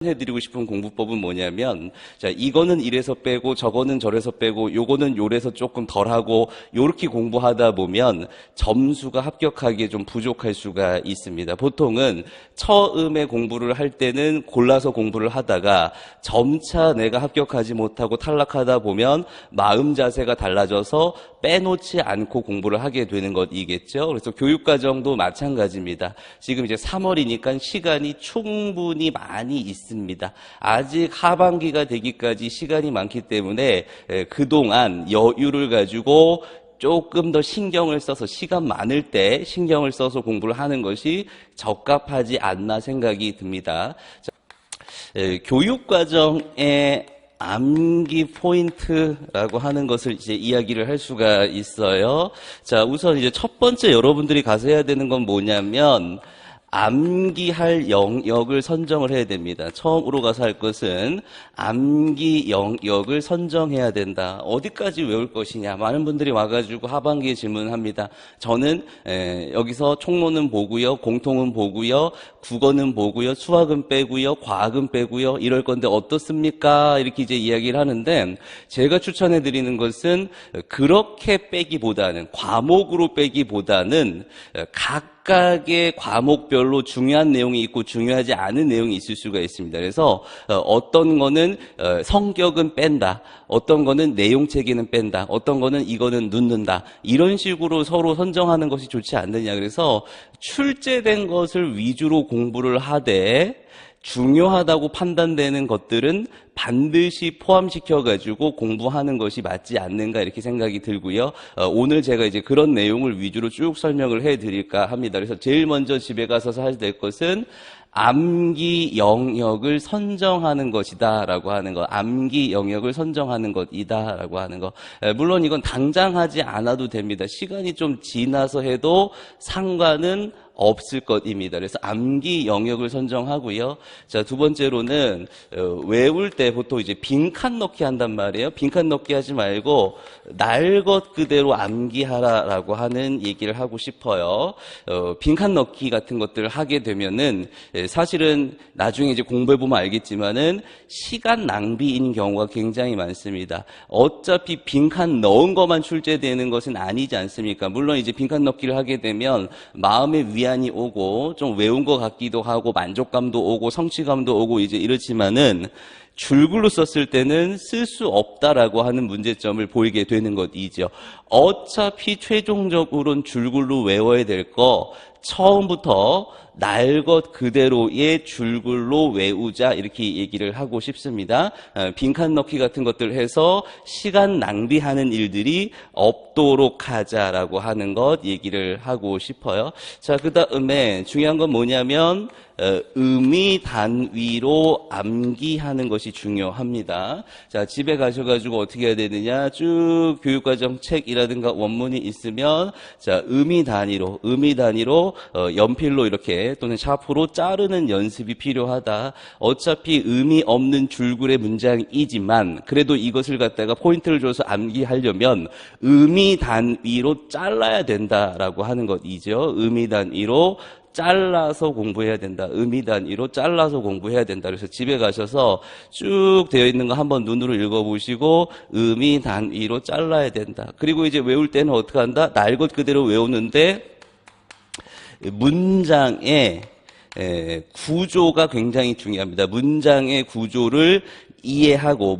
해드리고 싶은 공부법은 뭐냐면, 자, 이거는 이래서 빼고, 저거는 저래서 빼고, 요거는 요래서 조금 덜하고, 요렇게 공부하다 보면 점수가 합격하기에 좀 부족할 수가 있습니다. 보통은 처음에 공부를 할 때는 골라서 공부를 하다가 점차 내가 합격하지 못하고 탈락하다 보면 마음 자세가 달라져서 빼놓지 않고 공부를 하게 되는 것이겠죠. 그래서 교육과정도 마찬가지입니다. 지금 이제 3월이니까 시간이 충분히 많이 있습니다. 아직 하반기가 되기까지 시간이 많기 때문에 그동안 여유를 가지고 조금 더 신경을 써서, 시간 많을 때 신경을 써서 공부를 하는 것이 적합하지 않나 생각이 듭니다. 자, 교육과정의 암기 포인트라고 하는 것을 이제 이야기를 할 수가 있어요. 자, 우선 이제 첫 번째 여러분들이 가서 해야 되는 건 뭐냐면, 암기할 영역을 선정을 해야 됩니다. 처음으로 가서 할 것은 암기 영역을 선정해야 된다. 어디까지 외울 것이냐. 많은 분들이 와가지고 하반기에 질문합니다. 저는 여기서 총론은 보고요, 공통은 보고요, 국어는 보고요, 수학은 빼고요, 과학은 빼고요, 이럴 건데 어떻습니까? 이렇게 이제 이야기를 하는데, 제가 추천해 드리는 것은 그렇게 빼기보다는, 과목으로 빼기보다는 각각의 과목별로 중요한 내용이 있고 중요하지 않은 내용이 있을 수가 있습니다. 그래서 어떤 거는 성격은 뺀다, 어떤 거는 내용체계는 뺀다, 어떤 거는 이거는 넣는다, 이런 식으로 서로 선정하는 것이 좋지 않느냐. 그래서 출제된 것을 위주로 공부를 하되 중요하다고 판단되는 것들은 반드시 포함시켜가지고 공부하는 것이 맞지 않는가, 이렇게 생각이 들고요. 오늘 제가 이제 그런 내용을 위주로 쭉 설명을 해드릴까 합니다. 그래서 제일 먼저 집에 가서 해야 될 것은 암기 영역을 선정하는 것이다 라고 하는 것, 암기 영역을 선정하는 것이다 라고 하는 것. 물론 이건 당장 하지 않아도 됩니다. 시간이 좀 지나서 해도 상관은 없을 것입니다. 그래서 암기 영역을 선정하고요. 자, 두 번째로는 외울 때 보통 이제 빈칸 넣기 한단 말이에요. 빈칸 넣기 하지 말고 날 것 그대로 암기하라라고 하는 얘기를 하고 싶어요. 빈칸 넣기 같은 것들을 하게 되면은 사실은 나중에 이제 공부해 보면 알겠지만은 시간 낭비인 경우가 굉장히 많습니다. 어차피 빈칸 넣은 것만 출제되는 것은 아니지 않습니까? 물론 이제 빈칸 넣기를 하게 되면 마음의 위안이 오고 좀 외운 것 같기도 하고 만족감도 오고 성취감도 오고 이제 이렇지만은 줄글로 썼을 때는 쓸 수 없다라고 하는 문제점을 보이게 되는 것이죠. 어차피 최종적으로는 줄글로 외워야 될 거 처음부터 날 것 그대로의 줄글로 외우자, 이렇게 얘기를 하고 싶습니다. 빈칸 넣기 같은 것들 해서 시간 낭비하는 일들이 없도록 하자라고 하는 것 얘기를 하고 싶어요. 자, 그 다음에 중요한 건 뭐냐면 의미 단위로 암기하는 것이 중요합니다. 자, 집에 가셔가지고 어떻게 해야 되느냐, 쭉 교육과정 책이라든가 원문이 있으면, 자, 의미 단위로 연필로 이렇게 또는 샤프로 자르는 연습이 필요하다. 어차피 의미 없는 줄글의 문장이지만 그래도 이것을 갖다가 포인트를 줘서 암기하려면 의미 단위로 잘라야 된다라고 하는 것이죠. 의미 단위로 잘라서 공부해야 된다. 의미 단위로 잘라서 공부해야 된다. 그래서 집에 가셔서 쭉 되어 있는 거 한번 눈으로 읽어보시고 의미 단위로 잘라야 된다. 그리고 이제 외울 때는 어떻게 한다? 날 것 그대로 외우는데 문장의 구조가 굉장히 중요합니다. 문장의 구조를 이해하고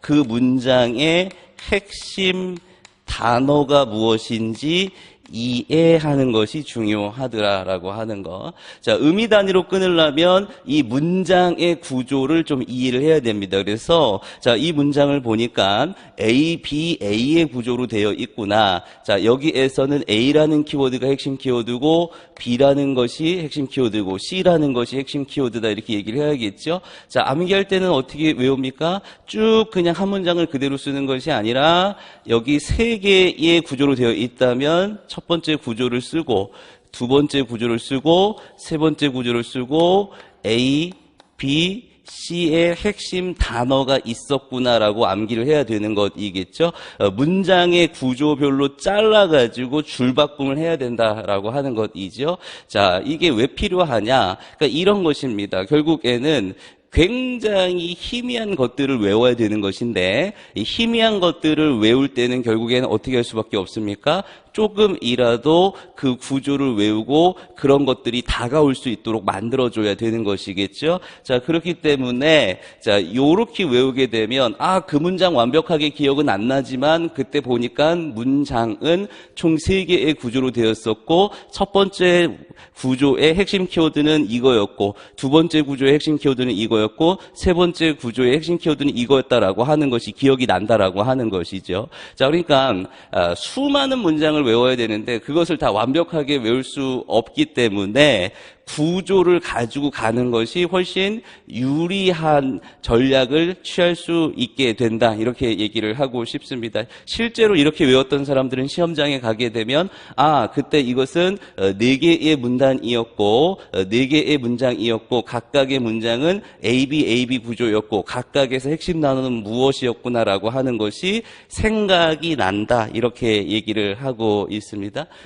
그 문장의 핵심 단어가 무엇인지 이해하는 것이 중요하더라라고 하는 거. 자, 의미 단위로 끊으려면 이 문장의 구조를 좀 이해를 해야 됩니다. 그래서 자, 이 문장을 보니까 A, B, A의 구조로 되어 있구나. 자, 여기에서는 A라는 키워드가 핵심 키워드고 B라는 것이 핵심 키워드고 C라는 것이 핵심 키워드다, 이렇게 얘기를 해야겠죠. 자, 암기할 때는 어떻게 외웁니까? 쭉 그냥 한 문장을 그대로 쓰는 것이 아니라 여기 세 개의 구조로 되어 있다면 첫 번째 구조를 쓰고 두 번째 구조를 쓰고 세 번째 구조를 쓰고 A, B, C의 핵심 단어가 있었구나라고 암기를 해야 되는 것이겠죠. 문장의 구조별로 잘라가지고 줄바꿈을 해야 된다라고 하는 것이죠. 자, 이게 왜 필요하냐? 그러니까 이런 것입니다. 결국에는 굉장히 희미한 것들을 외워야 되는 것인데 이 희미한 것들을 외울 때는 결국에는 어떻게 할 수밖에 없습니까? 조금이라도 그 구조를 외우고 그런 것들이 다가올 수 있도록 만들어줘야 되는 것이겠죠. 자, 그렇기 때문에 자, 요렇게 외우게 되면 그 문장 완벽하게 기억은 안 나지만 그때 보니까 문장은 총 3개의 구조로 되었었고 첫 번째 구조의 핵심 키워드는 이거였고 두 번째 구조의 핵심 키워드는 이거였고 세 번째 구조의 핵심 키워드는 이거였다라고 하는 것이 기억이 난다라고 하는 것이죠. 자, 그러니까 수많은 문장을 외워야 되는데 그것을 다 완벽하게 외울 수 없기 때문에 구조를 가지고 가는 것이 훨씬 유리한 전략을 취할 수 있게 된다. 이렇게 얘기를 하고 싶습니다. 실제로 이렇게 외웠던 사람들은 시험장에 가게 되면 그때 이것은 4개의 문단이었고 4개의 문장이었고 각각의 문장은 AB 구조였고 각각에서 핵심 단어는 무엇이었구나라고 하는 것이 생각이 난다. 이렇게 얘기를 하고 있습니다.